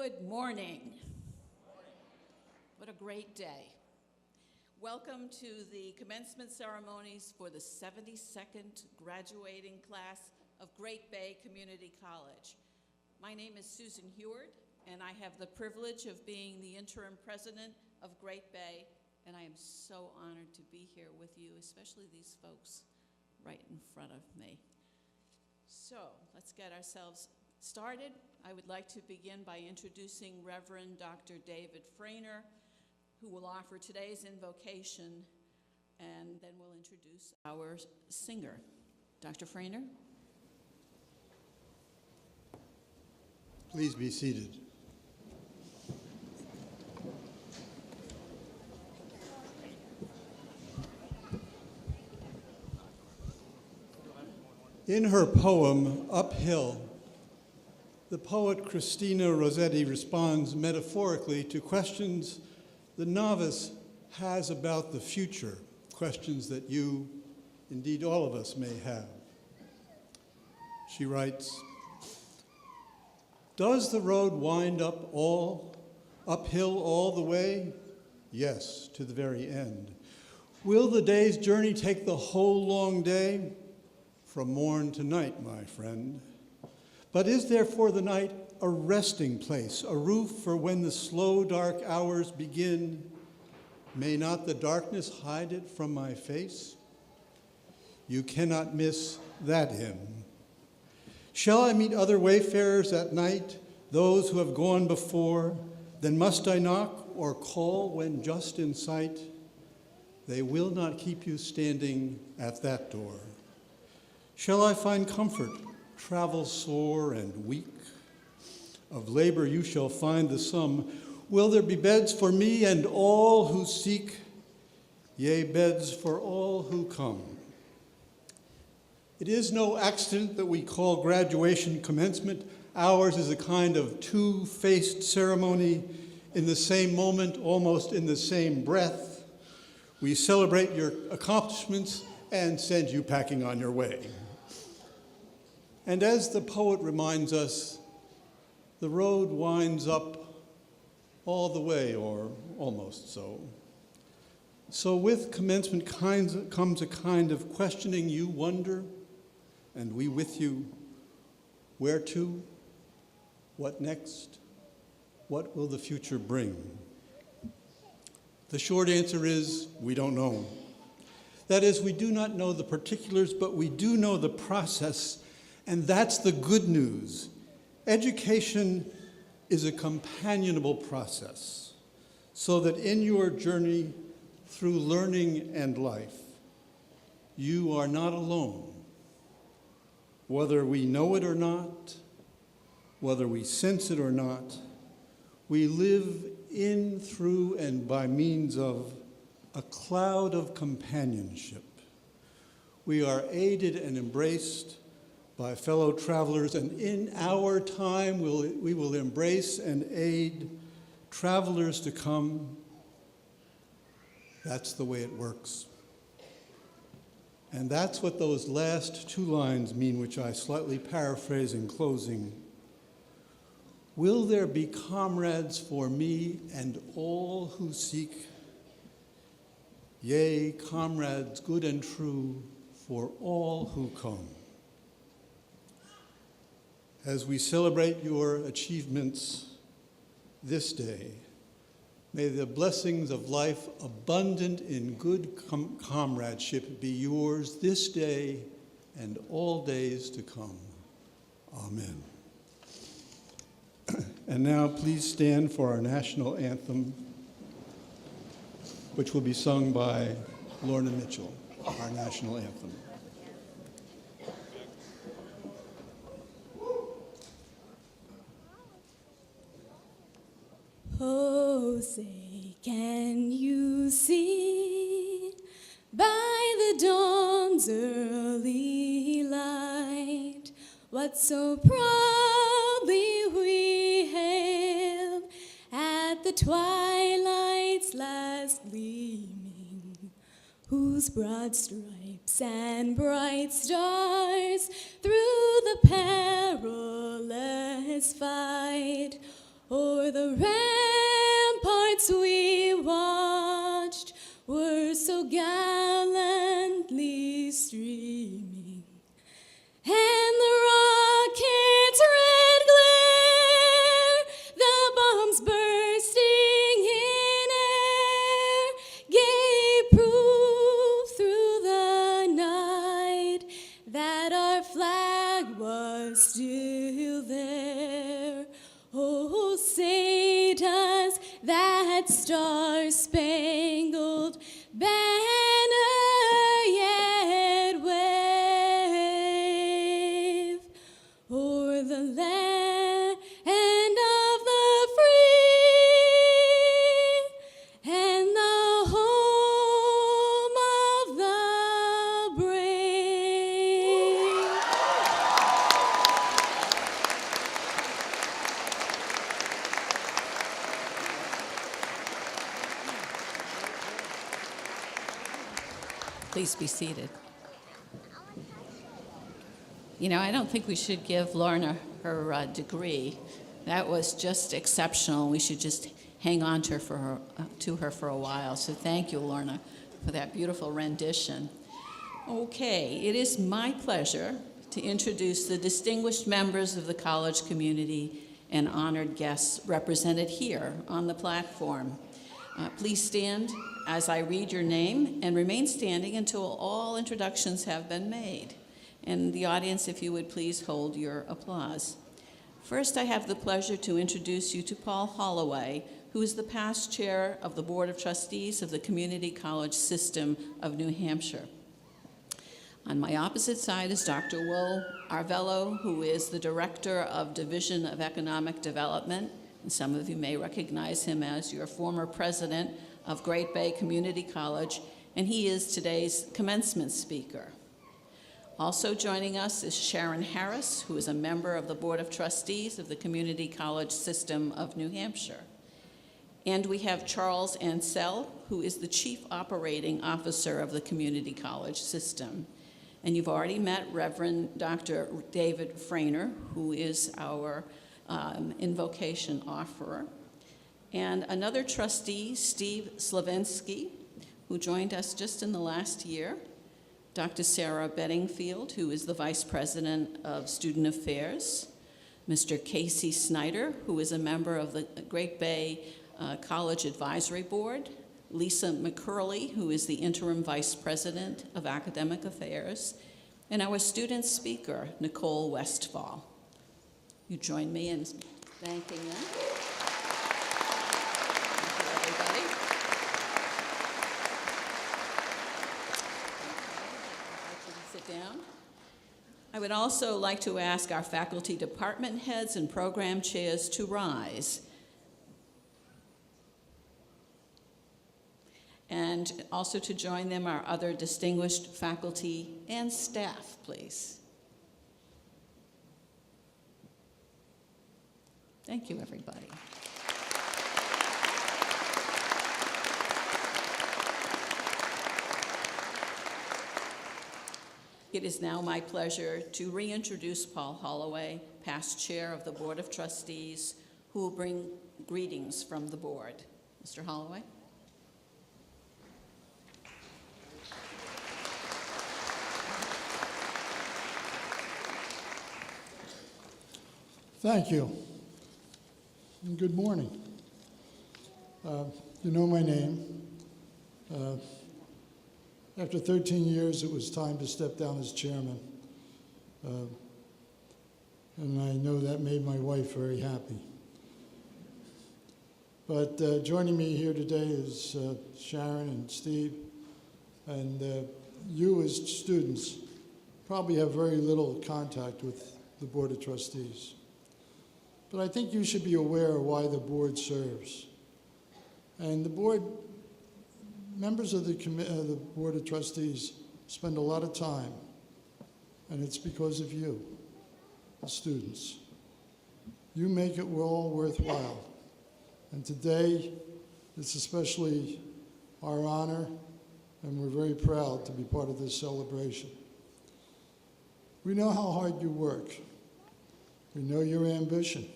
Good morning. What a great day. Welcome to the commencement ceremonies for the 72nd graduating class of Great Bay Community College. My name is Susan Heward, and I have the privilege of being the interim president of Great Bay, and I am so honored to be here with you, especially these folks right in front of me. So let's get ourselves started. I would like to begin by introducing Reverend Dr. David Frainer, who will offer today's invocation, and then we'll introduce our singer. Dr. Frainer? Please be seated. In her poem, Uphill, the poet Christina Rossetti responds metaphorically to questions the novice has about the future, questions that you, indeed all of us, may have. She writes, "Does the road wind uphill all the way? Yes, to the very end. Will the day's journey take the whole long day? From morn to night, my friend. But is there for the night a resting place, a roof for when the slow dark hours begin? May not the darkness hide it from my face? You cannot miss that hymn. Shall I meet other wayfarers at night, those who have gone before? Then must I knock or call when just in sight? They will not keep you standing at that door. Shall I find comfort, travel sore and weak? Of labor you shall find the sum. Will there be beds for me and all who seek? Yea, beds for all who come. It is no accident that we call graduation commencement. Ours is a kind of two-faced ceremony in the same moment, almost in the same breath. We celebrate your accomplishments and send you packing on your way. And as the poet reminds us, the road winds up all the way, or almost so. So with commencement comes a kind of questioning you wonder, and we with you. Where to? What next? What will the future bring? The short answer is, we don't know. That is, we do not know the particulars, but we do know the process. And that's the good news. Education is a companionable process, so that in your journey through learning and life, you are not alone. Whether we know it or not, whether we sense it or not, we live in, through, and by means of a cloud of companionship. We are aided and embraced by fellow travelers, and in our time we will embrace and aid travelers to come. That's the way it works. And that's what those last two lines mean, which I slightly paraphrase in closing. Will there be comrades for me and all who seek? Yea, comrades good and true for all who come. As we celebrate your achievements this day, may the blessings of life abundant in good comradeship be yours this day and all days to come. Amen. And now please stand for our national anthem, which will be sung by Lorna Mitchell, our national anthem. Oh, say, can you see by the dawn's early light what so proudly we hailed at the twilight's last gleaming, whose broad stripes and bright stars through the perilous fight O'er the ramparts we watched were so gallantly streaming, and the rocket's red glare, the bombs bursting in air, gave proof through the night that our flag was still there. Oh, say does that star-spangled banner yet wave o'er the land of the free and the home of the brave? Please be seated. You know, I don't think we should give Lorna her degree. That was just exceptional. We should just hang on to her for a while. So thank you, Lorna, for that beautiful rendition. Okay, it is my pleasure to introduce the distinguished members of the college community and honored guests represented here on the platform. Please stand as I read your name and remain standing until all introductions have been made. And the audience, if you would please hold your applause. First, I have the pleasure to introduce you to Paul Holloway, who is the past chair of the Board of Trustees of the Community College System of New Hampshire. On my opposite side is Dr. Will Arvello, who is the Director of Division of Economic Development, and some of you may recognize him as your former president of Great Bay Community College, and he is today's commencement speaker. Also joining us is Sharon Harris, who is a member of the Board of Trustees of the Community College System of New Hampshire. And we have Charles Ansell, who is the Chief Operating Officer of the Community College System. And you've already met Reverend Dr. David Frainer, who is our invocation offerer. And another trustee, Steve Slavinsky, who joined us just in the last year. Dr. Sarah Bedingfield, who is the Vice President of Student Affairs. Mr. Casey Snyder, who is a member of the Great Bay College Advisory Board. Lisa Mccurley, who is the Interim Vice President of Academic Affairs. And our student speaker, Nicole Westfall. You join me in thanking them. Thank you, everybody. Sit down. I would also like to ask our faculty department heads and program chairs to rise. And also to join them our other distinguished faculty and staff, please. Thank you, everybody. It is now my pleasure to reintroduce Paul Holloway, past chair of the Board of Trustees, who will bring greetings from the board. Mr. Holloway. Thank you, and good morning. You know my name. After 13 years, it was time to step down as chairman. And I know that made my wife very happy. But joining me here today is Sharon and Steve, and you as students probably have very little contact with the Board of Trustees. But I think you should be aware of why the board serves. And the board, members of the Board of Trustees spend a lot of time, and it's because of you, the students. You make it all worthwhile. And today, it's especially our honor, and we're very proud to be part of this celebration. We know how hard you work. We know your ambition.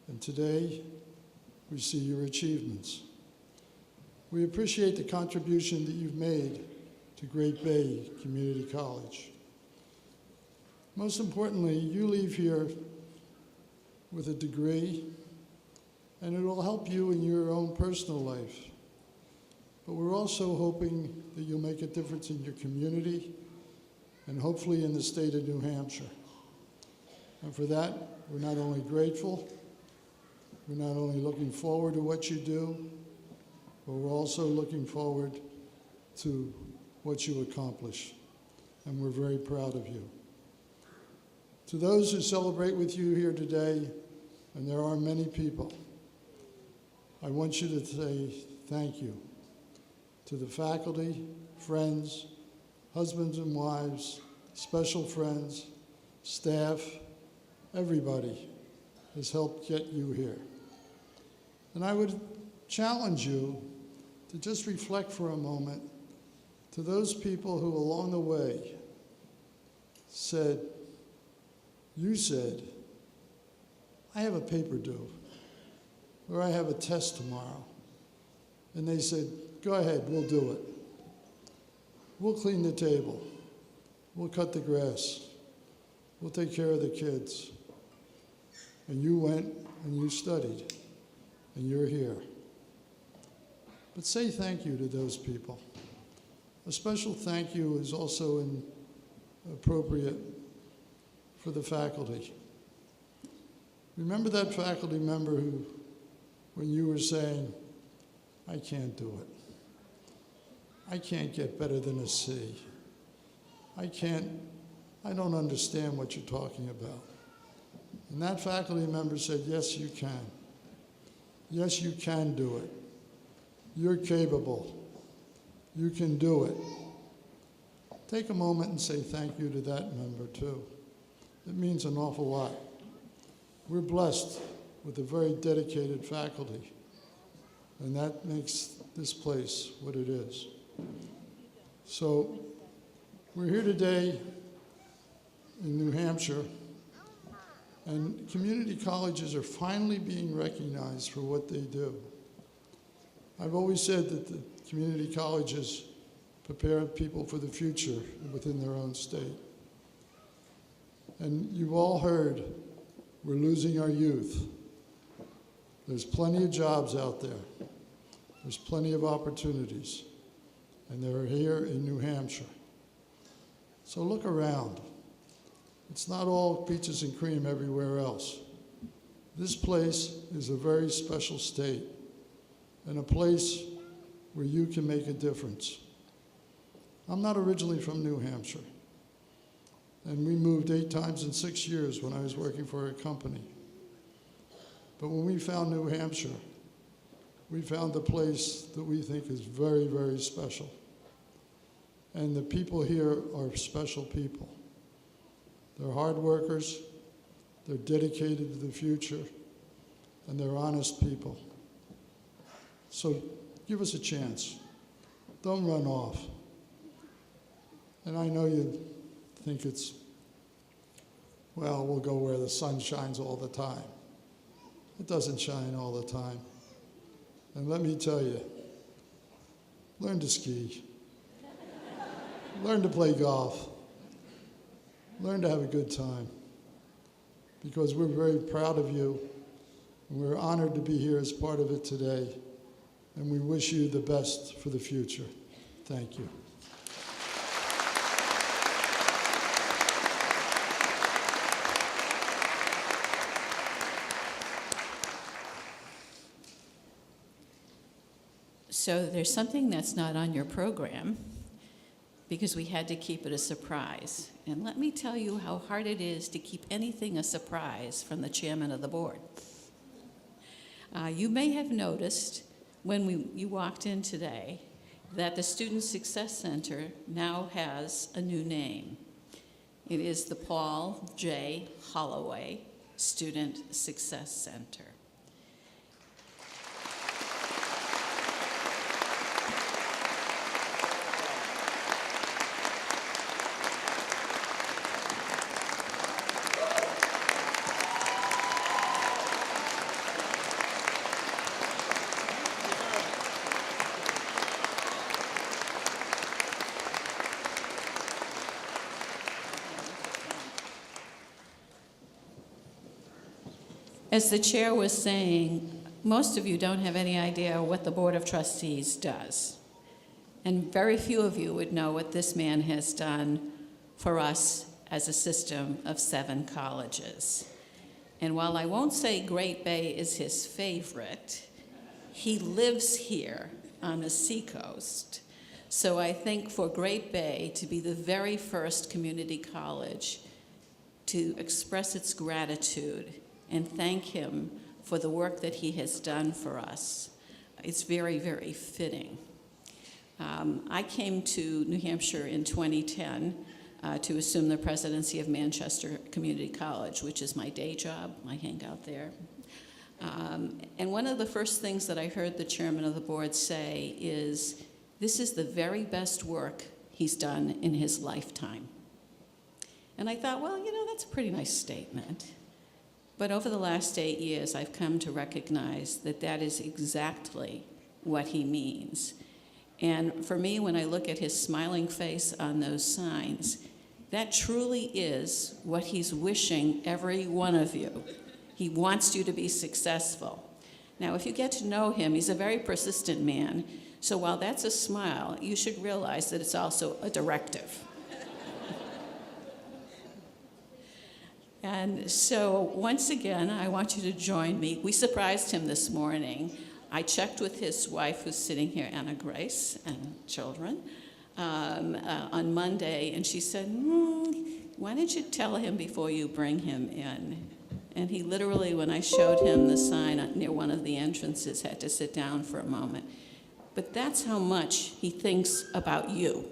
And today, we see your achievements. We appreciate the contribution that you've made to Great Bay Community College. Most importantly, you leave here with a degree, and it will help you in your own personal life. But we're also hoping that you'll make a difference in your community and hopefully in the state of New Hampshire. And for that, we're not only grateful, we're not only looking forward to what you do, but we're also looking forward to what you accomplish. And we're very proud of you. To those who celebrate with you here today, and there are many people, I want you to say thank you to the faculty, friends, husbands and wives, special friends, staff, everybody has helped get you here. And I would challenge you to just reflect for a moment to those people who along the way said, you said, I have a paper due, or I have a test tomorrow. And they said, go ahead, we'll do it. We'll clean the table. We'll cut the grass. We'll take care of the kids. And you went and you studied, and you're here. But say thank you to those people. A special thank you is also appropriate for the faculty. Remember that faculty member who, when you were saying, I can't do it. I can't get better than a C. I don't understand what you're talking about. And that faculty member said, yes, you can. Yes, you can do it. You're capable. You can do it. Take a moment and say thank you to that member, too. It means an awful lot. We're blessed with a very dedicated faculty, and that makes this place what it is. So we're here today in New Hampshire, and community colleges are finally being recognized for what they do. I've always said that the community colleges prepare people for the future within their own state. And you've all heard, we're losing our youth. There's plenty of jobs out there. There's plenty of opportunities. And they're here in New Hampshire. So look around. It's not all peaches and cream everywhere else. This place is a very special state and a place where you can make a difference. I'm not originally from New Hampshire, and we moved 8 times in 6 years when I was working for a company. But when we found New Hampshire, we found a place that we think is very, very special. And the people here are special people. They're hard workers, they're dedicated to the future, and they're honest people. So give us a chance. Don't run off. And I know you think it's, well, we'll go where the sun shines all the time. It doesn't shine all the time. And let me tell you, learn to ski. Learn to play golf. Learn to have a good time. Because we're very proud of you, and we're honored to be here as part of it today. And we wish you the best for the future. Thank you. So there's something that's not on your program because we had to keep it a surprise. And let me tell you how hard it is to keep anything a surprise from the chairman of the board. You may have noticed when you walked in today that the Student Success Center now has a new name. It is the Paul J. Holloway Student Success Center. As the chair was saying, most of you don't have any idea what the Board of Trustees does. And very few of you would know what this man has done for us as a system of 7 colleges. And while I won't say Great Bay is his favorite, he lives here on the seacoast. So I think for Great Bay to be the very first community college to express its gratitude and thank him for the work that he has done for us, it's very, very fitting. I came to New Hampshire in 2010 to assume the presidency of Manchester Community College, which is my day job. I hang out there. And one of the first things that I heard the chairman of the board say is, this is the very best work he's done in his lifetime. And I thought, well, you know, that's a pretty nice statement. But over the last 8 years, I've come to recognize that that is exactly what he means. And for me, when I look at his smiling face on those signs, that truly is what he's wishing every one of you. He wants you to be successful. Now, if you get to know him, he's a very persistent man. So while that's a smile, you should realize that it's also a directive. And so once again, I want you to join me. We surprised him this morning. I checked with his wife, who's sitting here, Anna Grace, and children, on Monday, and she said, why don't you tell him before you bring him in? And he literally, when I showed him the sign near one of the entrances, had to sit down for a moment. But that's how much he thinks about you,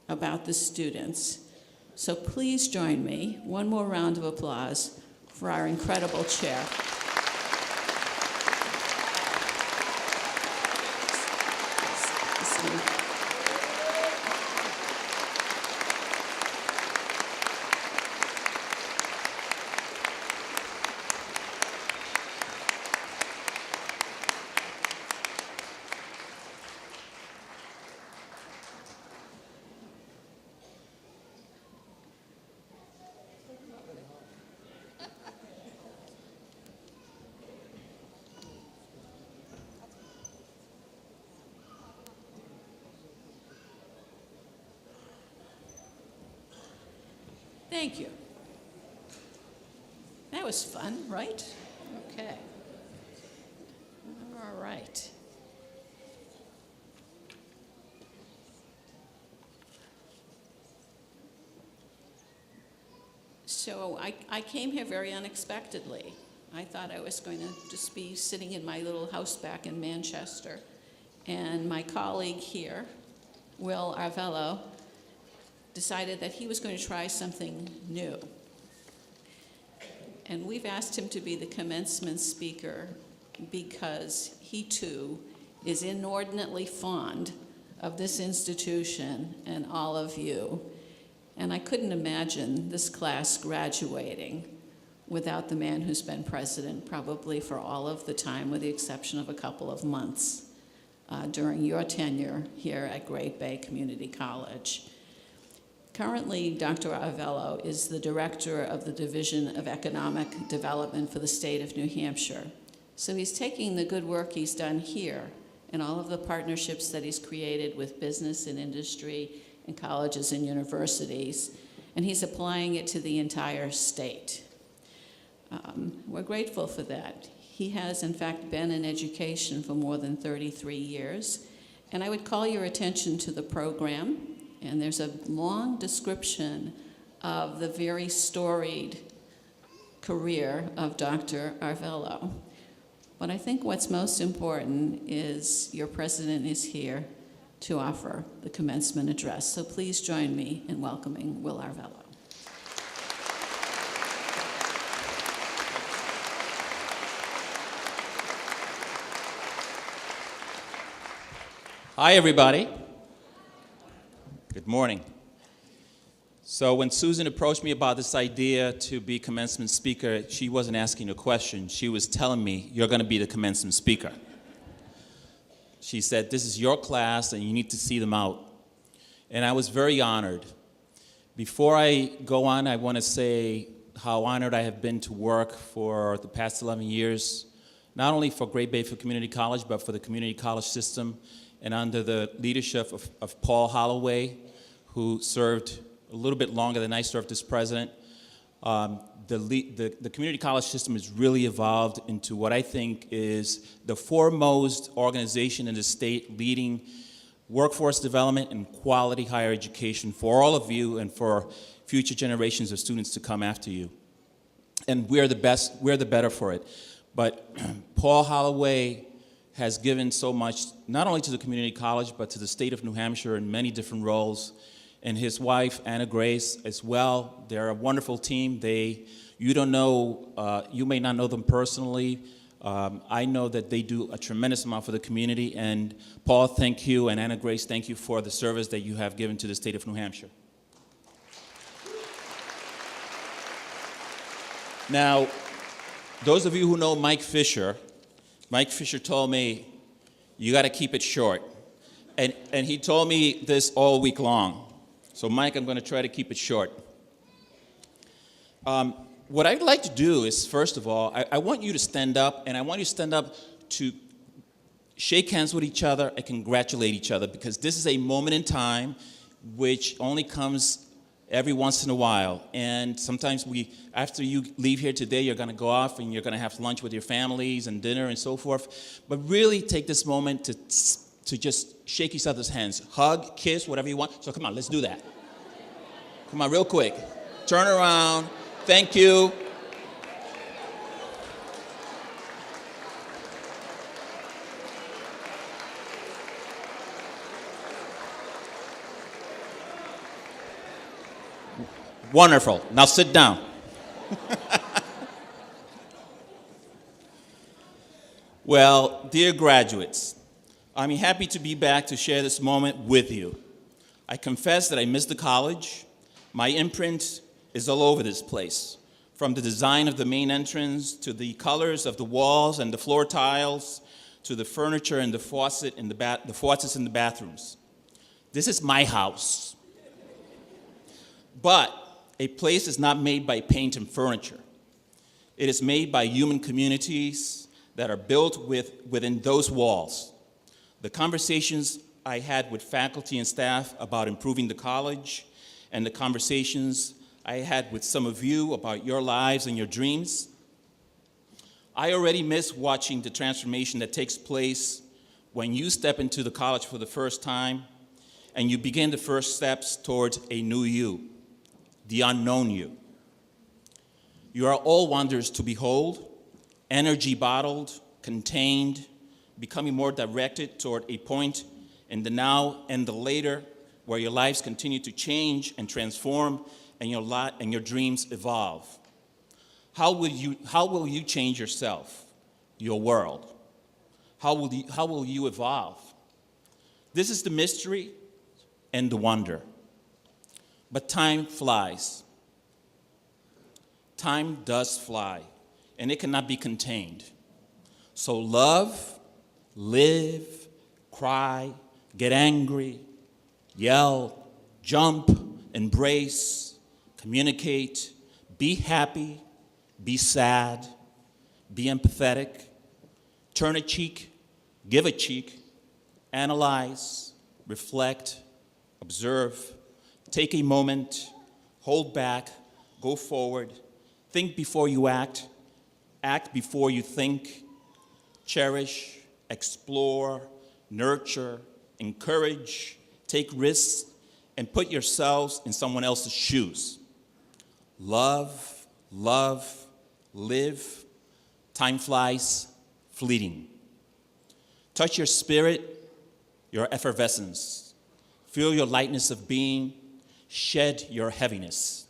about the students. So please join me. One more round of applause for our incredible chair. Thank you. That was fun, right? Okay. All right. So I came here very unexpectedly. I thought I was going to just be sitting in my little house back in Manchester. And my colleague here, Will Arvello, decided that he was going to try something new. And we've asked him to be the commencement speaker because he too is inordinately fond of this institution and all of you. And I couldn't imagine this class graduating without the man who's been president probably for all of the time, with the exception of a couple of months during your tenure here at Great Bay Community College. Currently, Dr. Arvello is the director of the Division of Economic Development for the state of New Hampshire. So he's taking the good work he's done here and all of the partnerships that he's created with business and industry and colleges and universities, and he's applying it to the entire state. We're grateful for that. He has, in fact, been in education for more than 33 years, and I would call your attention to the program. And there's a long description of the very storied career of Dr. Arvello. But I think what's most important is your president is here to offer the commencement address. So please join me in welcoming Will Arvello. Hi, everybody. Good morning. So when Susan approached me about this idea to be commencement speaker, she wasn't asking a question. She was telling me, you're going to be the commencement speaker. She said, this is your class and you need to see them out. And I was very honored. Before I go on, I want to say how honored I have been to work for the past 11 years, not only for Great Bayfield Community College, but for the community college system, and under the leadership of Paul Holloway, who served a little bit longer than I served as president. The community college system has really evolved into what I think is the foremost organization in the state leading workforce development and quality higher education for all of you and for future generations of students to come after you. And we're the better for it. But Paul Holloway has given so much, not only to the community college, but to the state of New Hampshire in many different roles. And his wife, Anna Grace, as well. They're a wonderful team. You may not know them personally. I know that they do a tremendous amount for the community. And Paul, thank you, and Anna Grace, thank you for the service that you have given to the state of New Hampshire. Now, those of you who know Mike Fisher told me, you got to keep it short. And he told me this all week long. So, Mike, I'm going to try to keep it short. What I'd like to do is, first of all, I want you to stand up, and I want you to stand up to shake hands with each other and congratulate each other, because this is a moment in time which only comes every once in a while. And sometimes after you leave here today, you're going to go off and you're going to have lunch with your families and dinner and so forth. But really take this moment to just shake each other's hands. Hug, kiss, whatever you want. So come on, let's do that. Come on, real quick. Turn around. Thank you. Wonderful. Now sit down. Well, dear graduates, I'm happy to be back to share this moment with you. I confess that I miss the college. My imprint is all over this place, from the design of the main entrance to the colors of the walls and the floor tiles to the furniture and the faucets in the bathrooms. This is my house. But a place is not made by paint and furniture. It is made by human communities that are built within those walls. The conversations I had with faculty and staff about improving the college, and the conversations I had with some of you about your lives and your dreams. I already miss watching the transformation that takes place when you step into the college for the first time and you begin the first steps towards a new you, the unknown you. You are all wonders to behold, energy bottled, contained, becoming more directed toward a point in the now and the later where your lives continue to change and transform and your dreams evolve. How will you change yourself, your world? How will you evolve? This is the mystery and the wonder. But time flies. Time does fly, and it cannot be contained. So love, live, cry, get angry, yell, jump, embrace, communicate, be happy, be sad, be empathetic, turn a cheek, give a cheek, analyze, reflect, observe, take a moment, hold back, go forward, think before you act before you think, cherish, explore, nurture, encourage, take risks, and put yourselves in someone else's shoes. Love, live, time flies, fleeting. Touch your spirit, your effervescence. Feel your lightness of being, shed your heaviness.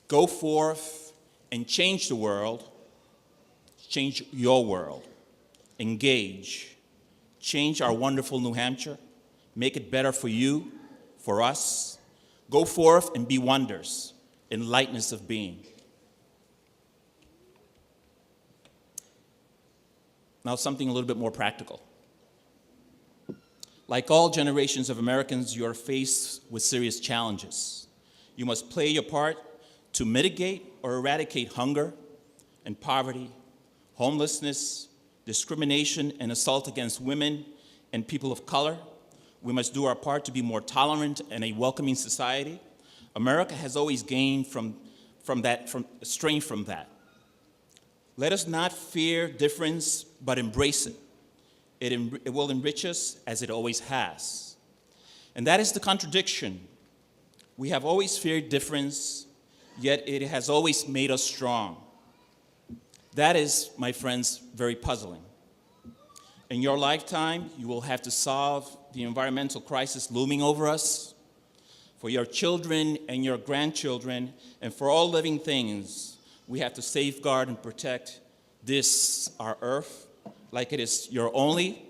Go forth and change the world, change your world. Engage, change our wonderful New Hampshire, make it better for you, for us. Go forth and be wonders in lightness of being. Now something a little bit more practical. Like all generations of Americans, you are faced with serious challenges. You must play your part to mitigate or eradicate hunger and poverty, homelessness, discrimination and assault against women and people of color. We must do our part to be more tolerant and a welcoming society. America has always gained strength from that. Let us not fear difference, but embrace it. It will enrich us as it always has. And that is the contradiction. We have always feared difference, yet it has always made us strong. That is, my friends, very puzzling. In your lifetime, you will have to solve the environmental crisis looming over us. For your children and your grandchildren, and for all living things, we have to safeguard and protect this, our earth, like it is your only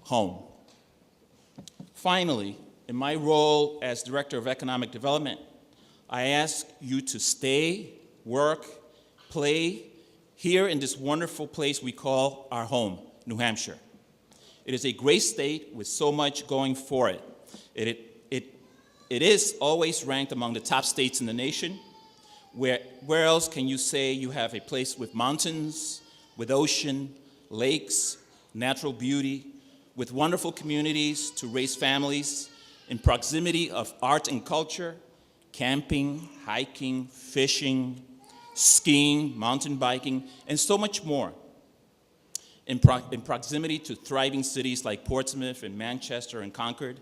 home. Finally, in my role as Director of Economic Development, I ask you to stay, work, play here in this wonderful place we call our home, New Hampshire. It is a great state with so much going for it. It is always ranked among the top states in the nation. Where else can you say you have a place with mountains, with ocean, lakes, natural beauty, with wonderful communities to raise families, in proximity of art and culture, camping, hiking, fishing, skiing, mountain biking, and so much more. In proximity to thriving cities like Portsmouth and Manchester and Concord,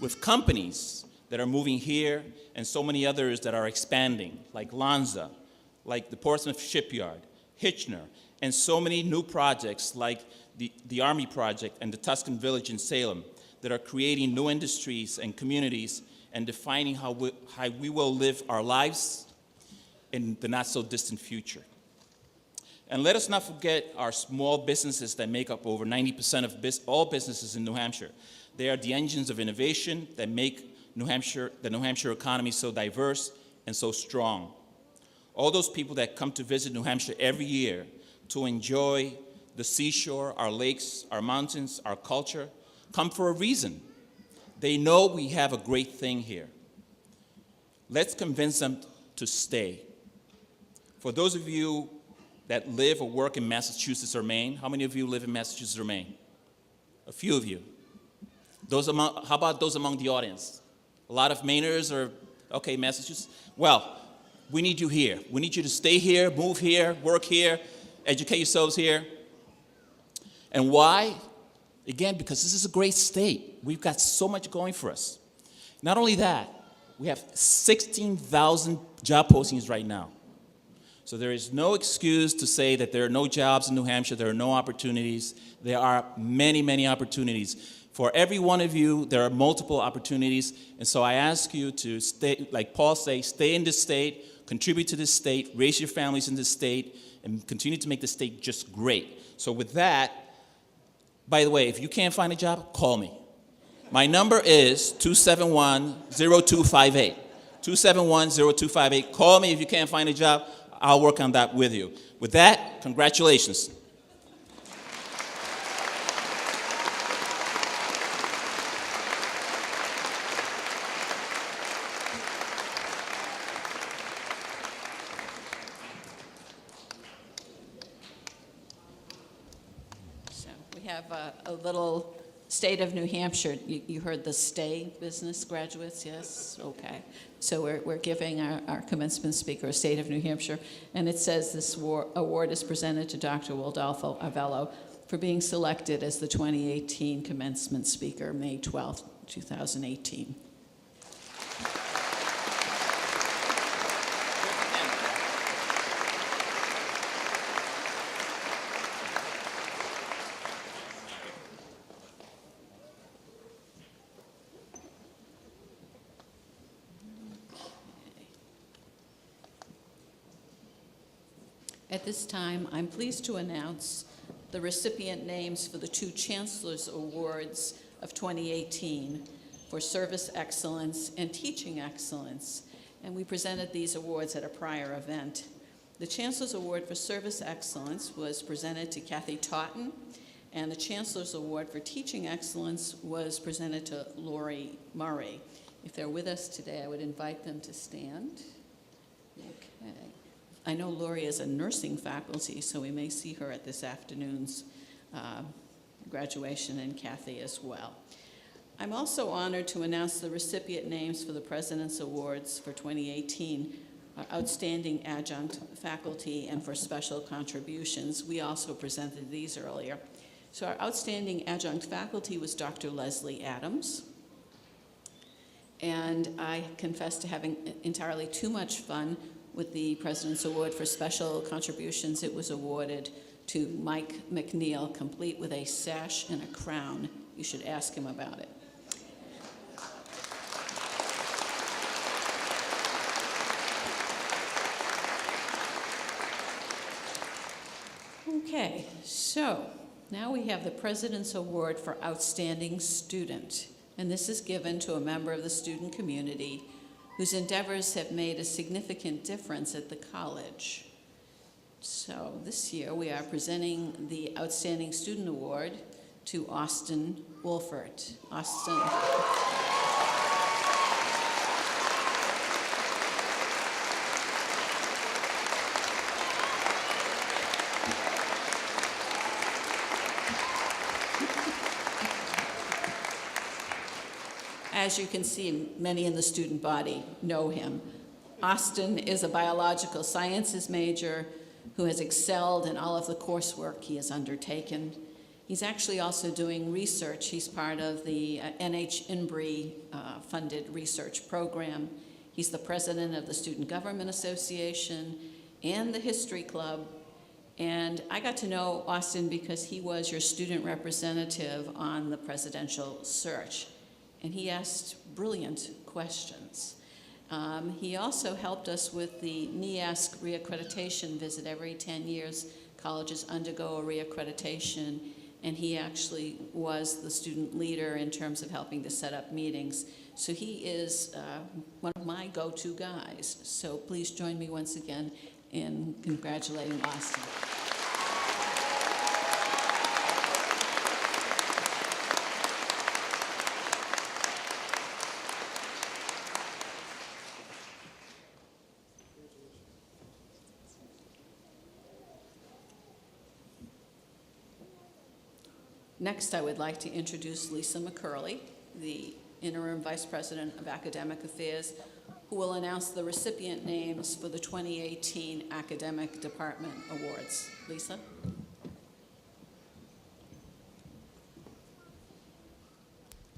with companies that are moving here and so many others that are expanding, like Lanza, like the Portsmouth Shipyard, Hitchner, and so many new projects like the Army Project and the Tuscan Village in Salem that are creating new industries and communities and defining how we will live our lives in the not-so-distant future. And let us not forget our small businesses that make up over 90% of all businesses in New Hampshire. They are the engines of innovation that make the New Hampshire economy so diverse and so strong. All those people that come to visit New Hampshire every year to enjoy the seashore, our lakes, our mountains, our culture, come for a reason. They know we have a great thing here. Let's convince them to stay. For those of you that live or work in Massachusetts or Maine, how many of you live in Massachusetts or Maine? A few of you. How about those among the audience? A lot of Mainers or, okay, Massachusetts? Well, we need you here. We need you to stay here, move here, work here, educate yourselves here. And why? Again, because this is a great state. We've got so much going for us. Not only that, we have 16,000 job postings right now. So there is no excuse to say that there are no jobs in New Hampshire, there are no opportunities. There are many, many opportunities. For every one of you, there are multiple opportunities. And so I ask you to stay, like Paul says, stay in this state, contribute to this state, raise your families in this state, and continue to make the state just great. So with that, by the way, if you can't find a job, call me. My number is 271-0258. 271-0258. Call me if you can't find a job. I'll work on that with you. With that, congratulations. So we have a little State of New Hampshire. You heard the stay business graduates, yes? Okay. So we're giving our commencement speaker a State of New Hampshire, and it says this award is presented to Dr. Waldolfo Avello for being selected as the 2018 commencement speaker, May 12th, 2018. At this time, I'm pleased to announce the recipient names for the two Chancellor's Awards of 2018 for Service Excellence and Teaching Excellence, and we presented these awards at a prior event. The Chancellor's Award for Service Excellence was presented to Kathy Totten, and the Chancellor's Award for Teaching Excellence was presented to Lori Murray. If they're with us today, I would invite them to stand. I know Lori is a nursing faculty, so we may see her at this afternoon's graduation, and Kathy as well. I'm also honored to announce the recipient names for the President's Awards for 2018, Outstanding Adjunct Faculty and for Special Contributions. We also presented these earlier. So our Outstanding Adjunct Faculty was Dr. Leslie Adams. And I confess to having entirely too much fun with the President's Award for Special Contributions. It was awarded to Mike McNeil, complete with a sash and a crown. You should ask him about it. Okay, so now we have the President's Award for Outstanding Student, and this is given to a member of the student community whose endeavors have made a significant difference at the college. So this year we are presenting the Outstanding Student Award to Austin Wolfert. Austin. As you can see, many in the student body know him. Austin is a biological sciences major who has excelled in all of the coursework he has undertaken. He's actually also doing research. He's part of the NH Inbrey funded research program. He's the president of the Student Government Association and the History Club. And I got to know Austin because he was your student representative on the presidential search. And he asked brilliant questions. He also helped us with the NEASC reaccreditation visit. Every 10 years, colleges undergo a reaccreditation, and he actually was the student leader in terms of helping to set up meetings. So he is one of my go-to guys. So please join me once again in congratulating Austin. Next, I would like to introduce Lisa Mccurley, the Interim Vice President of Academic Affairs, who will announce the recipient names for the 2018 Academic Department Awards. Lisa?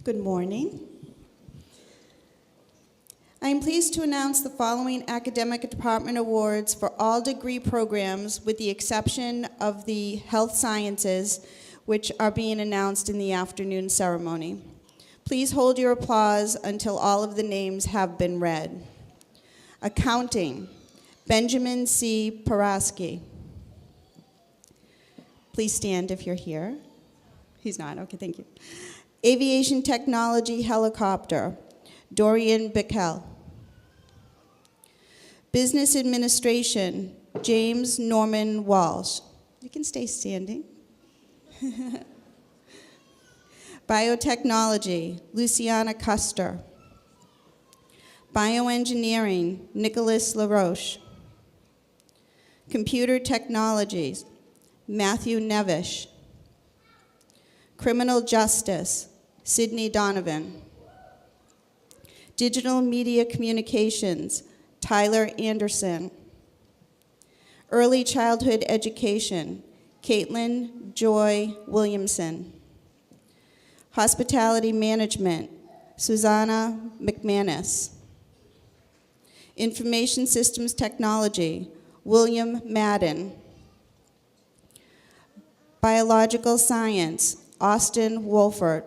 Good morning. I am pleased to announce the following Academic Department Awards for all degree programs with the exception of the Health Sciences, which are being announced in the afternoon ceremony. Please hold your applause until all of the names have been read. Accounting, Benjamin C. Paraski. Please stand if you're here. He's not, okay, thank you. Aviation Technology Helicopter, Dorian Bickel. Business Administration, James Norman Walsh. You can stay standing. Biotechnology, Luciana Custer. Bioengineering, Nicholas LaRoche. Computer Technologies, Matthew Nevish. Criminal Justice, Sydney Donovan. Digital Media Communications, Tyler Anderson. Early Childhood Education, Caitlin Joy Williamson. Hospitality Management, Susanna McManus. Information Systems Technology, William Madden. Biological Science, Austin Wolfert.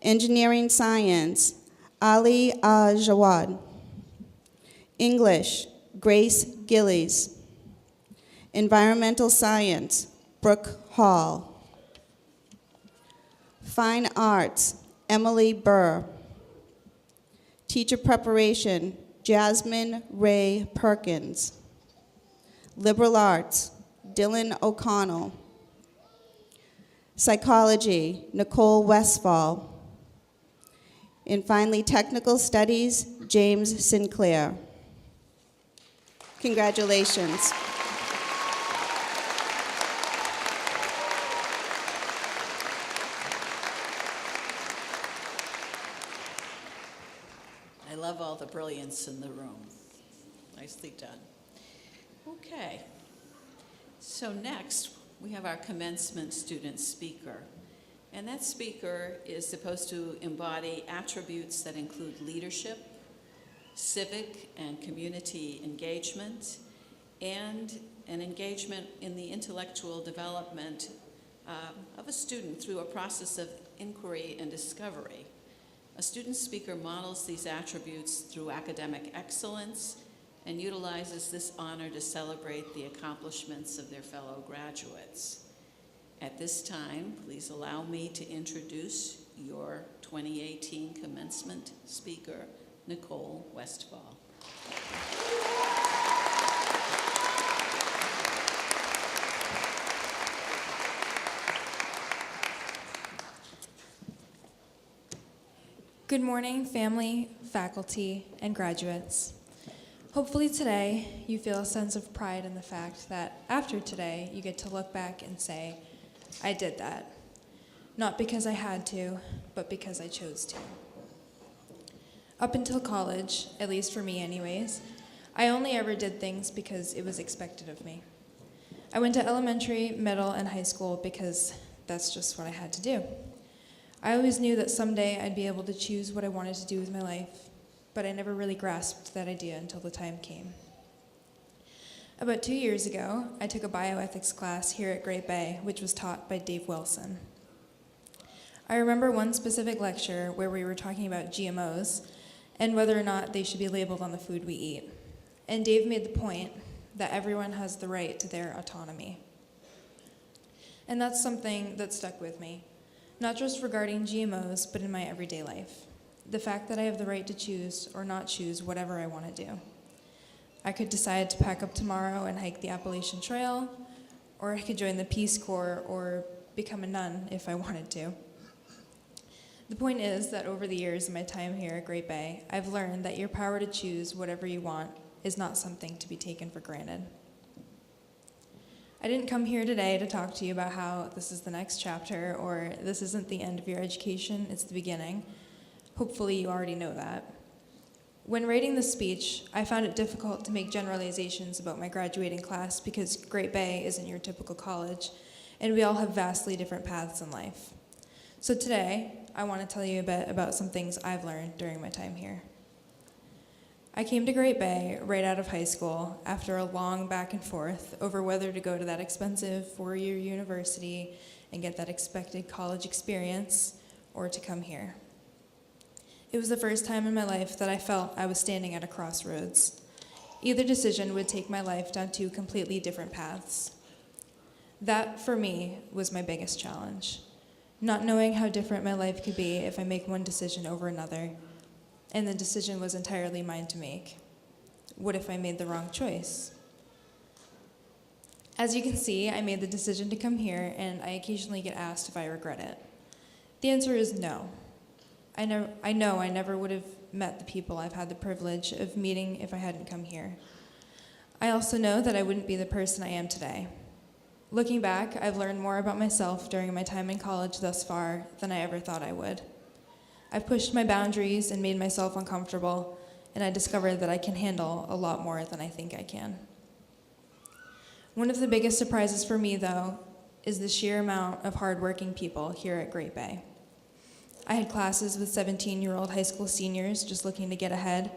Engineering Science, Ali Jawad. English, Grace Gillies. Environmental Science, Brooke Hall. Fine Arts, Emily Burr. Teacher Preparation, Jasmine Ray Perkins. Liberal Arts, Dylan O'Connell. Psychology, Nicole Westfall. And finally, Technical Studies, James Sinclair. Congratulations. I love all the brilliance in the room. Nicely done. Okay. So next, we have our commencement student speaker. And that speaker is supposed to embody attributes that include leadership, civic and community engagement, and an engagement in the intellectual development of a student through a process of inquiry and discovery. A student speaker models these attributes through academic excellence and utilizes this honor to celebrate the accomplishments of their fellow graduates. At this time, please allow me to introduce your 2018 commencement speaker, Nicole Westfall. Good morning, family, faculty, and graduates. Hopefully today you feel a sense of pride in the fact that after today you get to look back and say, I did that. Not because I had to, but because I chose to. Up until college, at least for me anyways, I only ever did things because it was expected of me. I went to elementary, middle, and high school because that's just what I had to do. I always knew that someday I'd be able to choose what I wanted to do with my life, but I never really grasped that idea until the time came. About 2 years ago, I took a bioethics class here at Great Bay, which was taught by Dave Wilson. I remember one specific lecture where we were talking about GMOs and whether or not they should be labeled on the food we eat. And Dave made the point that everyone has the right to their autonomy. And that's something that stuck with me, not just regarding GMOs, but in my everyday life. The fact that I have the right to choose or not choose whatever I want to do. I could decide to pack up tomorrow and hike the Appalachian Trail, or I could join the Peace Corps or become a nun if I wanted to. The point is that over the years of my time here at Great Bay, I've learned that your power to choose whatever you want is not something to be taken for granted. I didn't come here today to talk to you about how this is the next chapter or this isn't the end of your education, it's the beginning. Hopefully you already know that. When writing this speech, I found it difficult to make generalizations about my graduating class because Great Bay isn't your typical college, and we all have vastly different paths in life. So today, I want to tell you a bit about some things I've learned during my time here. I came to Great Bay right out of high school after a long back and forth over whether to go to that expensive 4-year university and get that expected college experience or to come here. It was the first time in my life that I felt I was standing at a crossroads. Either decision would take my life down 2 completely different paths. That, for me, was my biggest challenge. Not knowing how different my life could be if I make one decision over another, and the decision was entirely mine to make. What if I made the wrong choice? As you can see, I made the decision to come here, and I occasionally get asked if I regret it. The answer is no. I know I never would have met the people I've had the privilege of meeting if I hadn't come here. I also know that I wouldn't be the person I am today. Looking back, I've learned more about myself during my time in college thus far than I ever thought I would. I've pushed my boundaries and made myself uncomfortable, and I discovered that I can handle a lot more than I think I can. One of the biggest surprises for me, though, is the sheer amount of hardworking people here at Great Bay. I had classes with 17-year-old high school seniors just looking to get ahead,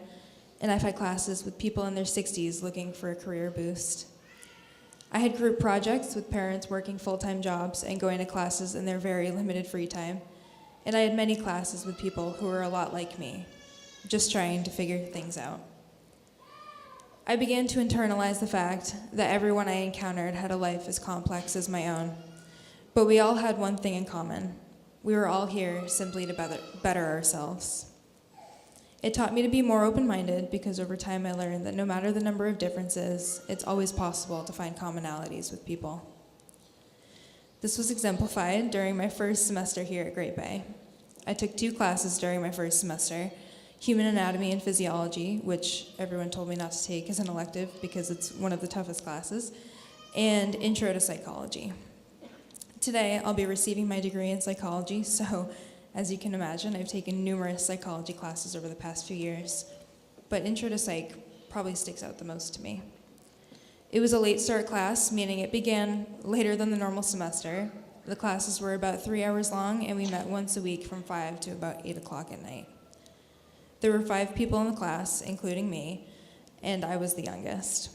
and I've had classes with people in their 60s looking for a career boost. I had group projects with parents working full-time jobs and going to classes in their very limited free time, and I had many classes with people who were a lot like me, just trying to figure things out. I began to internalize the fact that everyone I encountered had a life as complex as my own, but we all had one thing in common. We were all here simply to better ourselves. It taught me to be more open-minded because over time I learned that no matter the number of differences, it's always possible to find commonalities with people. This was exemplified during my first semester here at Great Bay. I took 2 classes during my first semester, human anatomy and physiology, which everyone told me not to take as an elective because it's one of the toughest classes, and intro to psychology. Today, I'll be receiving my degree in psychology, so as you can imagine, I've taken numerous psychology classes over the past few years, but intro to psych probably sticks out the most to me. It was a late start class, meaning it began later than the normal semester. The classes were about 3 hours long, and we met once a week from 5 to about 8 o'clock at night. There were 5 people in the class, including me, and I was the youngest.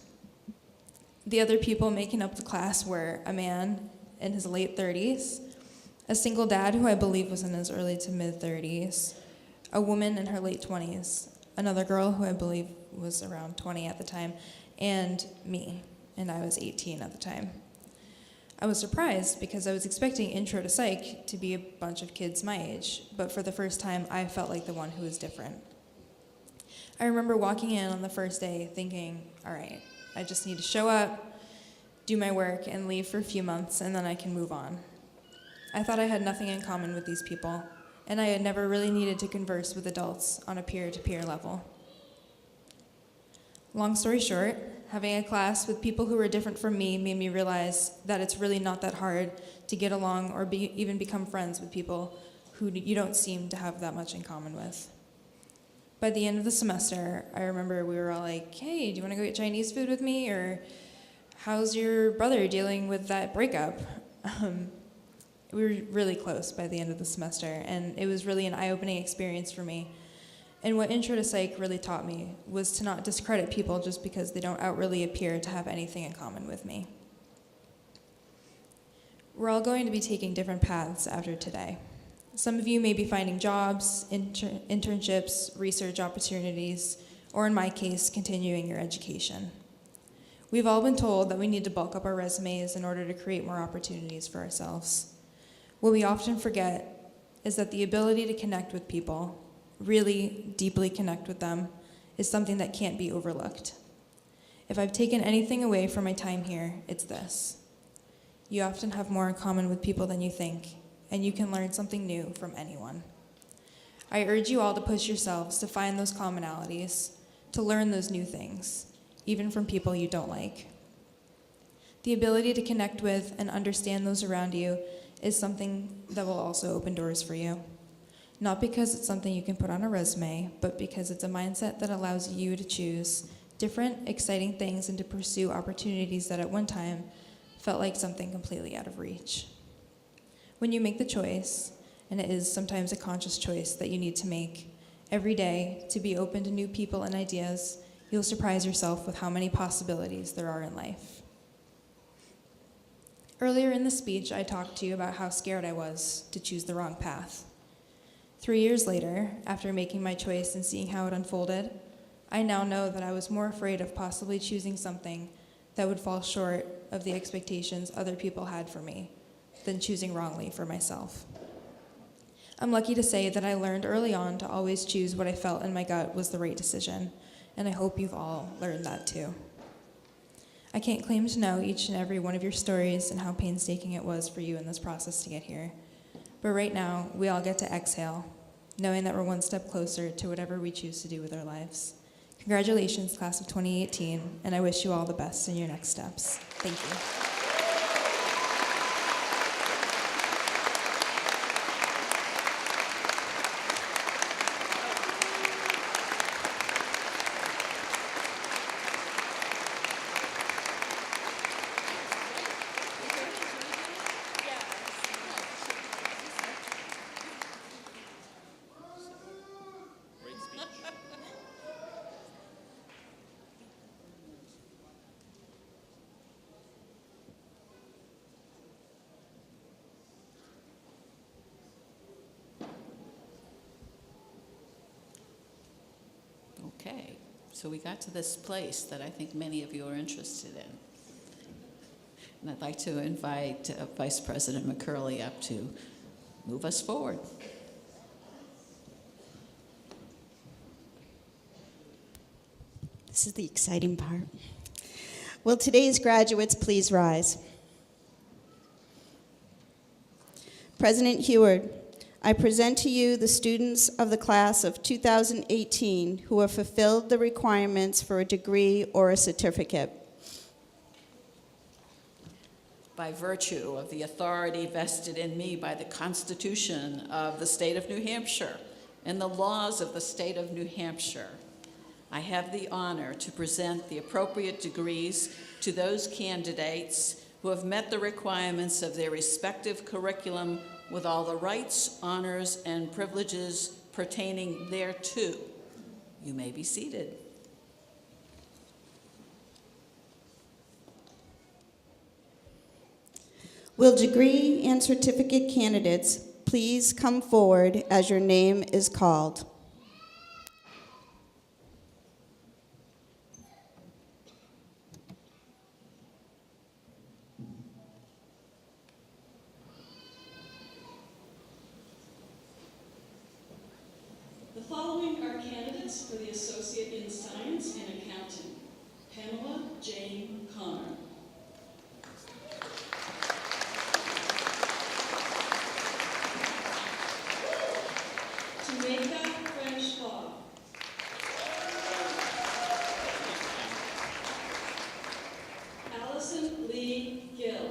The other people making up the class were a man in his late 30s, a single dad who I believe was in his early to mid 30s, a woman in her late 20s, another girl who I believe was around 20 at the time, and me, and I was 18 at the time. I was surprised because I was expecting intro to psych to be a bunch of kids my age, but for the first time, I felt like the one who was different. I remember walking in on the first day thinking, all right, I just need to show up, do my work, and leave for a few months, and then I can move on. I thought I had nothing in common with these people, and I had never really needed to converse with adults on a peer-to-peer level. Long story short, having a class with people who were different from me made me realize that it's really not that hard to get along or even become friends with people who you don't seem to have that much in common with. By the end of the semester, I remember we were all like, hey, do you want to go get Chinese food with me? Or how's your brother dealing with that breakup? We were really close by the end of the semester, and it was really an eye-opening experience for me. And what intro to psych really taught me was to not discredit people just because they don't outwardly appear to have anything in common with me. We're all going to be taking different paths after today. Some of you may be finding jobs, internships, research opportunities, or in my case, continuing your education. We've all been told that we need to bulk up our resumes in order to create more opportunities for ourselves. What we often forget is that the ability to connect with people, really deeply connect with them, is something that can't be overlooked. If I've taken anything away from my time here, it's this. You often have more in common with people than you think, and you can learn something new from anyone. I urge you all to push yourselves to find those commonalities, to learn those new things, even from people you don't like. The ability to connect with and understand those around you is something that will also open doors for you. Not because it's something you can put on a resume, but because it's a mindset that allows you to choose different, exciting things and to pursue opportunities that at one time felt like something completely out of reach. When you make the choice, and it is sometimes a conscious choice that you need to make every day to be open to new people and ideas, you'll surprise yourself with how many possibilities there are in life. Earlier in the speech, I talked to you about how scared I was to choose the wrong path. 3 years later, after making my choice and seeing how it unfolded, I now know that I was more afraid of possibly choosing something that would fall short of the expectations other people had for me than choosing wrongly for myself. I'm lucky to say that I learned early on to always choose what I felt in my gut was the right decision, and I hope you've all learned that too. I can't claim to know each and every one of your stories and how painstaking it was for you in this process to get here, but right now, we all get to exhale, knowing that we're one step closer to whatever we choose to do with our lives. Congratulations, class of 2018, and I wish you all the best in your next steps. Thank you. Okay, so we got to this place that I think many of you are interested in. And I'd like to invite Vice President Mccurley up to move us forward. This is the exciting part. Will today's graduates please rise? President Heward, I present to you the students of the class of 2018 who have fulfilled the requirements for a degree or a certificate. By virtue of the authority vested in me by the Constitution of the State of New Hampshire and the laws of the State of New Hampshire, I have the honor to present the appropriate degrees to those candidates who have met the requirements of their respective curriculum with all the rights, honors, and privileges pertaining thereto. You may be seated. Will degree and certificate candidates please come forward as your name is called? The following are candidates for the Associate in Science and Accounting. Pamela Jane Connor. Tameka Francois. Allison Lee Gill.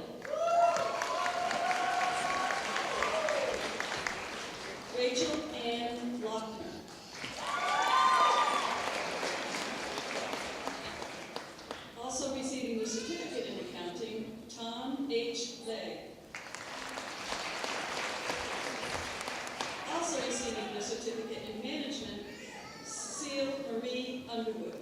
Rachel Ann Lochner. Also receiving the certificate in accounting, Tom H. Lay. Also receiving the certificate in management, Cecile Marie Underwood.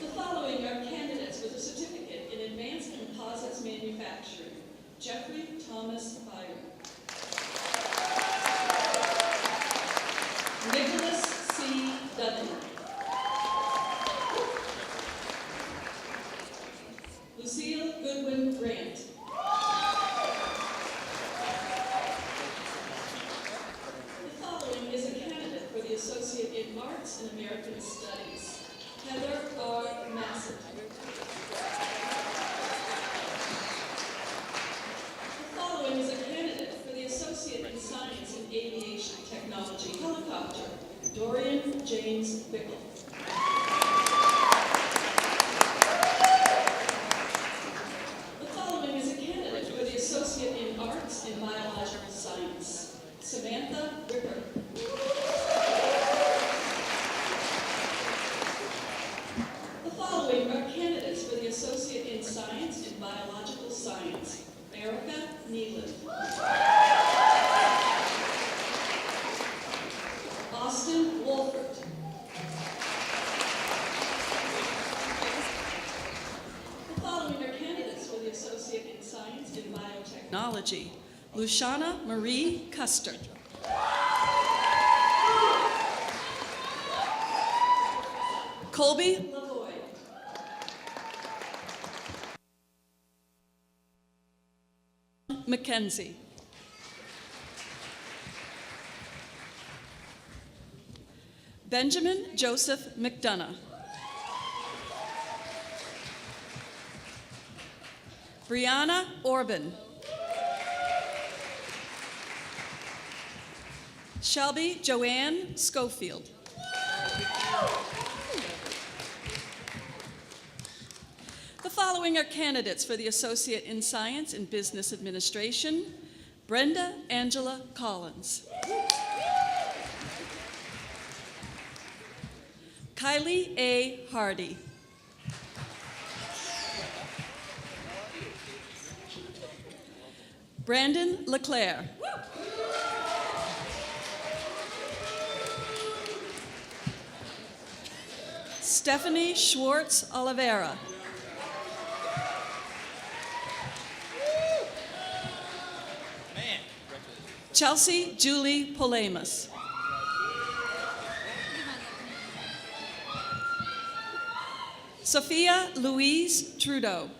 The following are candidates with a certificate in advanced composites manufacturing, Jeffrey Thomas Byron. Nicholas C. Dudley. Lucille Goodwin Grant. The following is a candidate for the Associate in Arts and American Studies, Heather R. Massett. The following is a candidate for the Associate in Science and Aviation Technology, Helicopter, Dorian James Bickle. The following is a candidate for the Associate in Arts and Biological Science, Samantha Ripper. The following are candidates for the Associate in Science and Biological Science, Erica Neelan. Austin Wolfert. The following are candidates for the Associate in Science and Biotechnology, Luciana Marie Custer. Colby Lavoy. Mackenzie. Benjamin Joseph McDonough. Brianna Orban. Shelby Joanne Schofield. The following are candidates for the Associate in Science and Business Administration, Brenda Angela Collins. Kylie A. Hardy. Brandon LeClaire. Stephanie Schwartz Oliveira. Chelsea Julie Polemus. Sophia Louise Trudeau.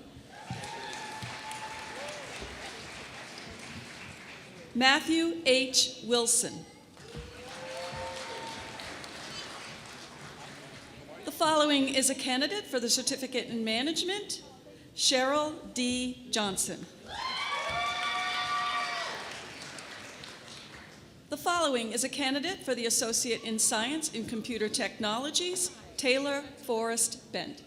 Matthew H. Wilson. The following is a candidate for the Certificate in Management, Cheryl D. Johnson. The following is a candidate for the Associate in Science in Computer Technologies, Taylor Forrest Bent.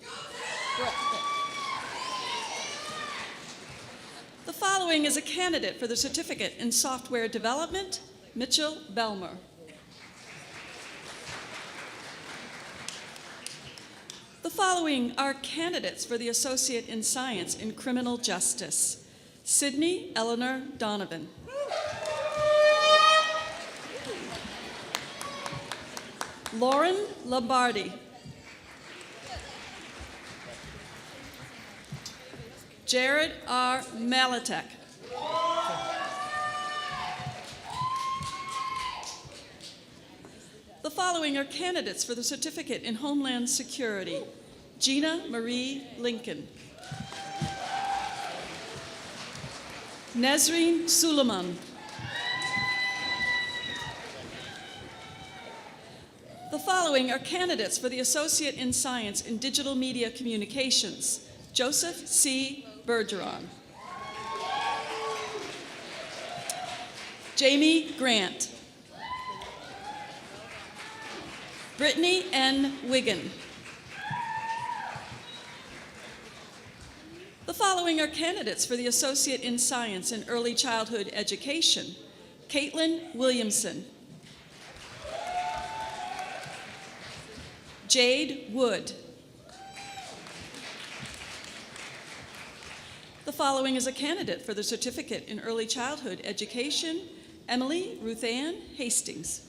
The following is a candidate for the Certificate in Software Development, Mitchell Belmer. The following are candidates for the Associate in Science in Criminal Justice, Sydney Eleanor Donovan. Lauren Lombardi. Jared R. Malatek. The following are candidates for the Certificate in Homeland Security, Gina Marie Lincoln. Nesreen Suleiman. The following are candidates for the Associate in Science in Digital Media Communications, Joseph C. Bergeron. Jamie Grant. Brittany N. Wiggin. The following are candidates for the Associate in Science in Early Childhood Education, Caitlin Williamson. Jade Wood. The following is a candidate for the Certificate in Early Childhood Education, Emily Ruthann Hastings.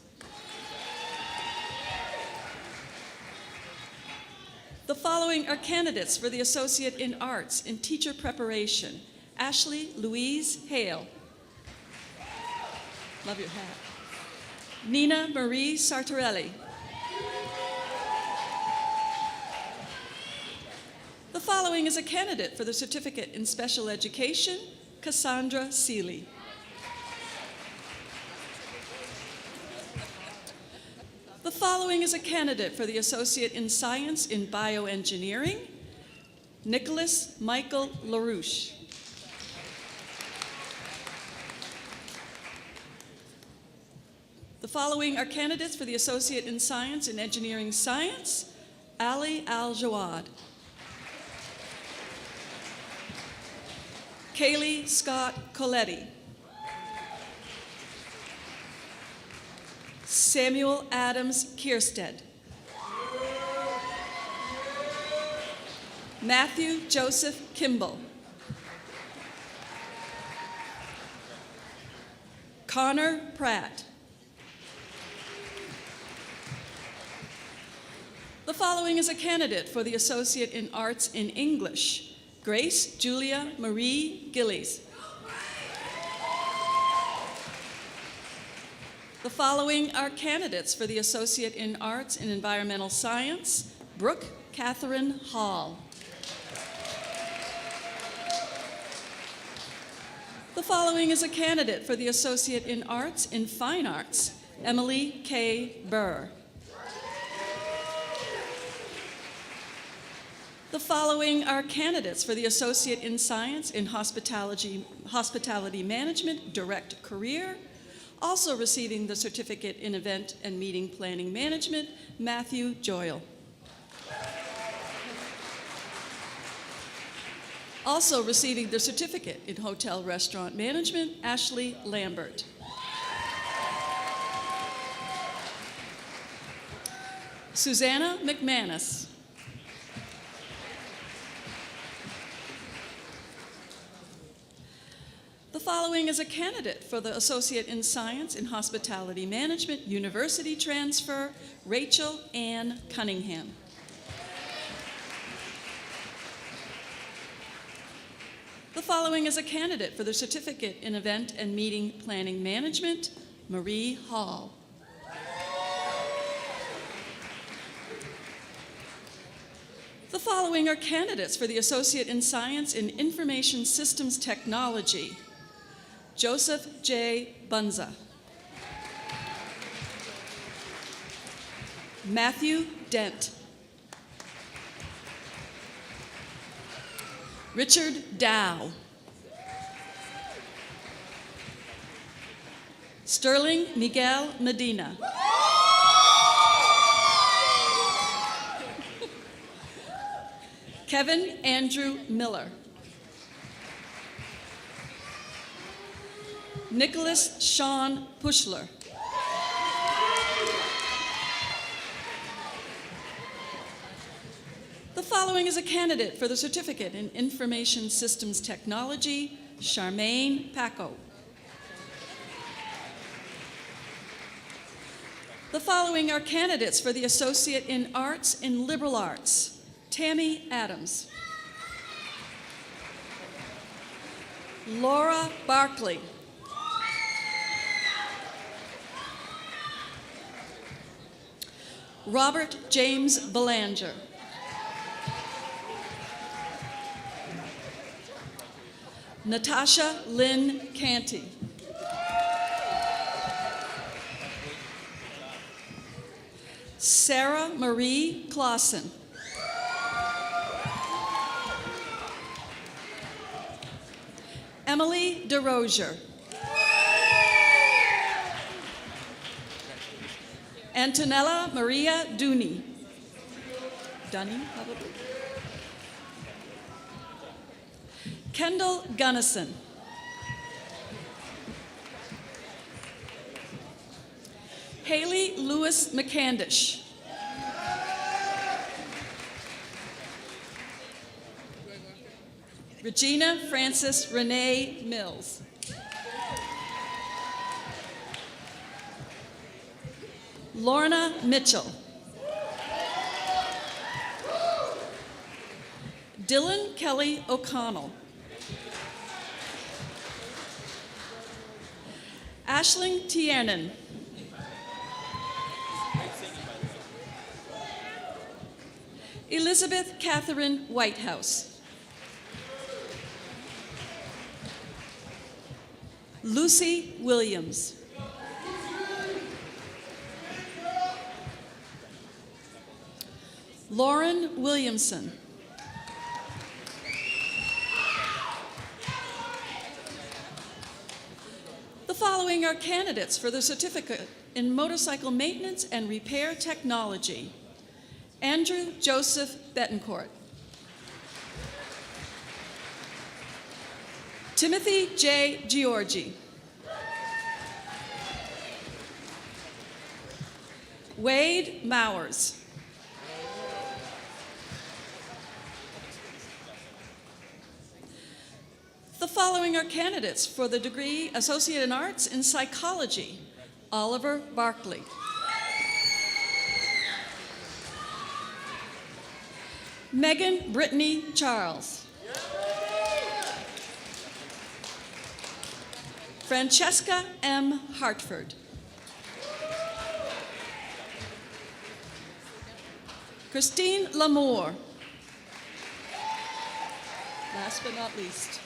The following are candidates for the Associate in Arts in Teacher Preparation, Ashley Louise Hale. Love your hat. Nina Marie Sartorelli. The following is a candidate for the Certificate in Special Education, Cassandra Seeley. The following is a candidate for the Associate in Science in Bioengineering, Nicholas Michael LaRouche. The following are candidates for the Associate in Science in Engineering Science, Ali Al-Jawad. Kaylee Scott Coletti. Samuel Adams Kierstead. Matthew Joseph Kimball. Connor Pratt. The following is a candidate for the Associate in Arts in English, Grace Julia Marie Gillies. The following are candidates for the Associate in Arts in Environmental Science, Brooke Catherine Hall. The following is a candidate for the Associate in Arts in Fine Arts, Emily K. Burr. The following are candidates for the Associate in Science in Hospitality Management, Direct Career, also receiving the Certificate in Event and Meeting Planning Management, Matthew Joyle. Also receiving the Certificate in Hotel Restaurant Management, Ashley Lambert. Susanna McManus. The following is a candidate for the Associate in Science in Hospitality Management, University Transfer, Rachel Ann Cunningham. The following is a candidate for the Certificate in Event and Meeting Planning Management, Marie Hall. The following are candidates for the Associate in Science in Information Systems Technology, Joseph J. Bunza. Matthew Dent. Richard Dow. Sterling Miguel Medina. Kevin Andrew Miller. Nicholas Sean Pushler. The following is a candidate for the Certificate in Information Systems Technology, Charmaine Paco. The following are candidates for the Associate in Arts and Liberal Arts, Tammy Adams. Laura Barkley. Robert James Belanger. Natasha Lynn Canty. Sarah Marie Clausen. Emily DeRozier. Antonella Maria Dunny. Dunny, probably. Kendall Gunnison. Haley Lewis McCandish. Regina Frances Renee Mills. Lorna Mitchell. Dylan Kelly O'Connell. Aisling Tiernan. Elizabeth Catherine Whitehouse. Lucy Williams. Lauren Williamson. The following are candidates for the Certificate in Motorcycle Maintenance and Repair Technology. Andrew Joseph Betancourt. Timothy J. Giorgi. Wade Mowers. The following are candidates for the degree Associate in Arts in Psychology. Oliver Barkley. Megan Brittany Charles. Francesca M. Hartford. Christine Lamour. Last but not least,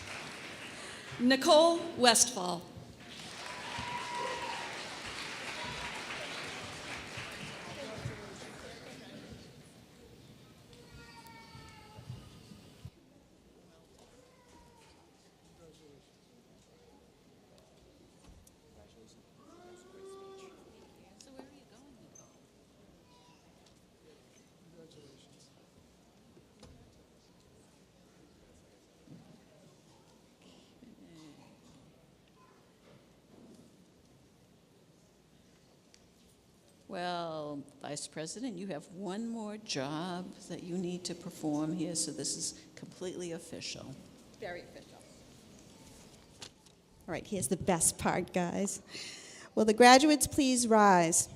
Nicole Westfall. Well, Vice President, you have one more job that you need to perform here, so this is completely official. Very official. All right, here's the best part, guys. Will the graduates please rise?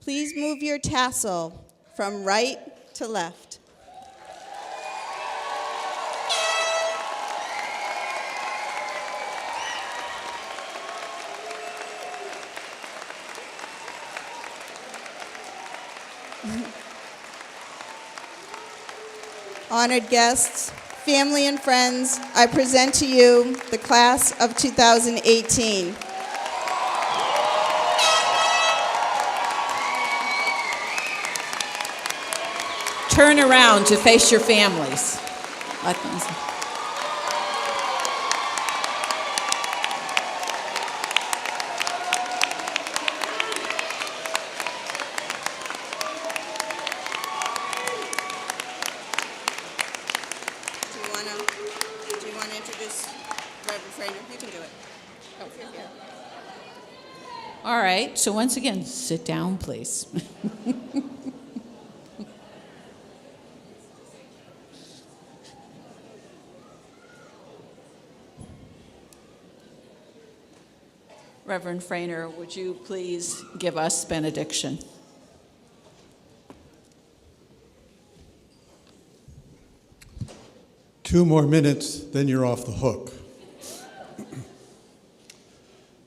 Please move your tassel from right to left. Honored guests, family and friends, I present to you the class of 2018. turn around to face your families. Let them- Do you want to introduce Reverend Frater? You can do it. Oh, you're here. All right, so once again, sit down, please. Reverend Frater, would you please give us benediction? Two more minutes, then you're off the hook.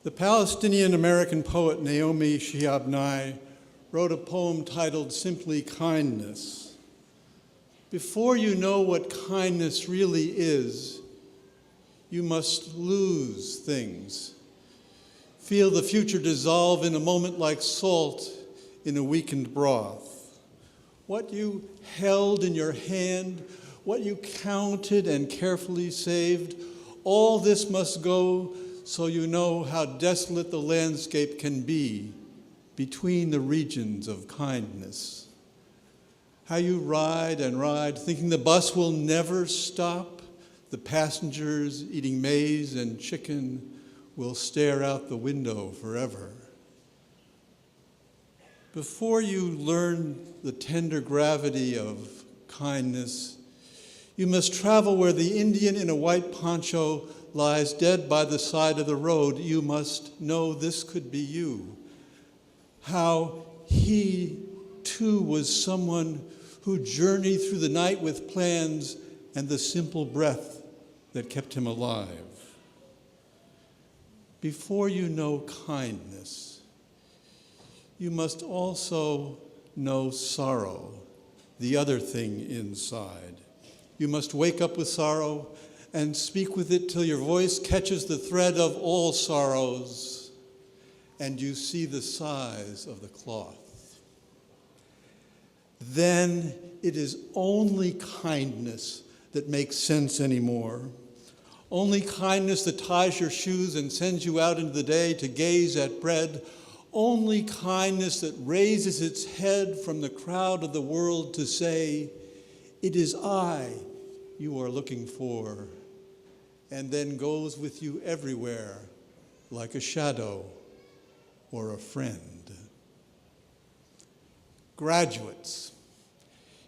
The Palestinian-American poet Naomi Shihab Nye wrote a poem titled simply Kindness. Before you know what kindness really is, you must lose things. Feel the future dissolve in a moment like salt in a weakened broth. What you held in your hand, what you counted and carefully saved, all this must go so you know how desolate the landscape can be between the regions of kindness. How you ride and ride, thinking the bus will never stop, the passengers eating maize and chicken will stare out the window forever. Before you learn the tender gravity of kindness, you must travel where the Indian in a white poncho lies dead by the side of the road. You must know this could be you. How he, too, was someone who journeyed through the night with plans and the simple breath that kept him alive. Before you know kindness, you must also know sorrow, the other thing inside. You must wake up with sorrow and speak with it till your voice catches the thread of all sorrows and you see the size of the cloth. Then it is only kindness that makes sense anymore. Only kindness that ties your shoes and sends you out into the day to gaze at bread. Only kindness that raises its head from the crowd of the world to say, "It is I you are looking for," and then goes with you everywhere like a shadow or a friend. Graduates,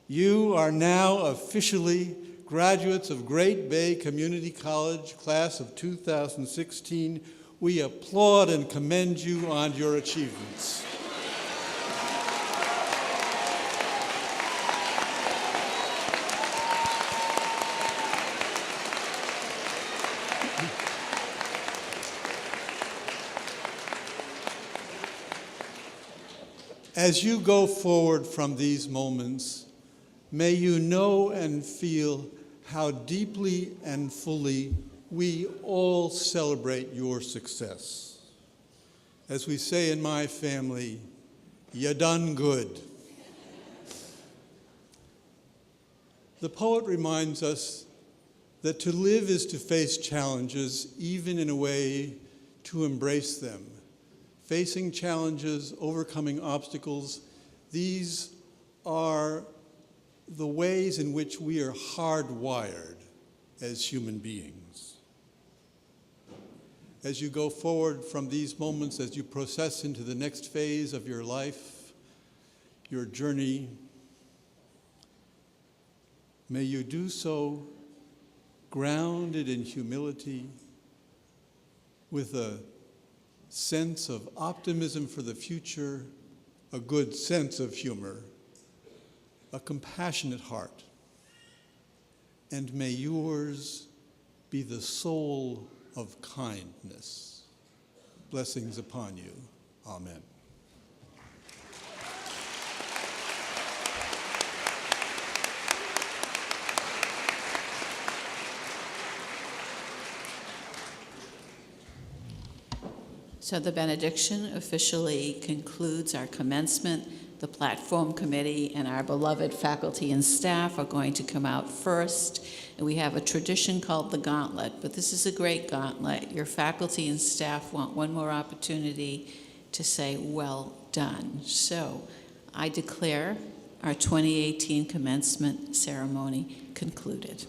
you are now officially graduates of Great Bay Community College, class of 2016. We applaud and commend you on your achievements. As you go forward from these moments, may you know and feel how deeply and fully we all celebrate your success. As we say in my family, you done good. The poet reminds us that to live is to face challenges, even in a way to embrace them. Facing challenges, overcoming obstacles, these are the ways in which we are hardwired as human beings. As you go forward from these moments, as you process into the next phase of your life, your journey, may you do so grounded in humility, with a sense of optimism for the future, a good sense of humor, a compassionate heart, and may yours be the soul of kindness. Blessings upon you. Amen. So the benediction officially concludes our commencement. The platform committee and our beloved faculty and staff are going to come out first. And we have a tradition called the gauntlet, but this is a great gauntlet. Your faculty and staff want one more opportunity to say, well done. So I declare our 2018 commencement ceremony concluded.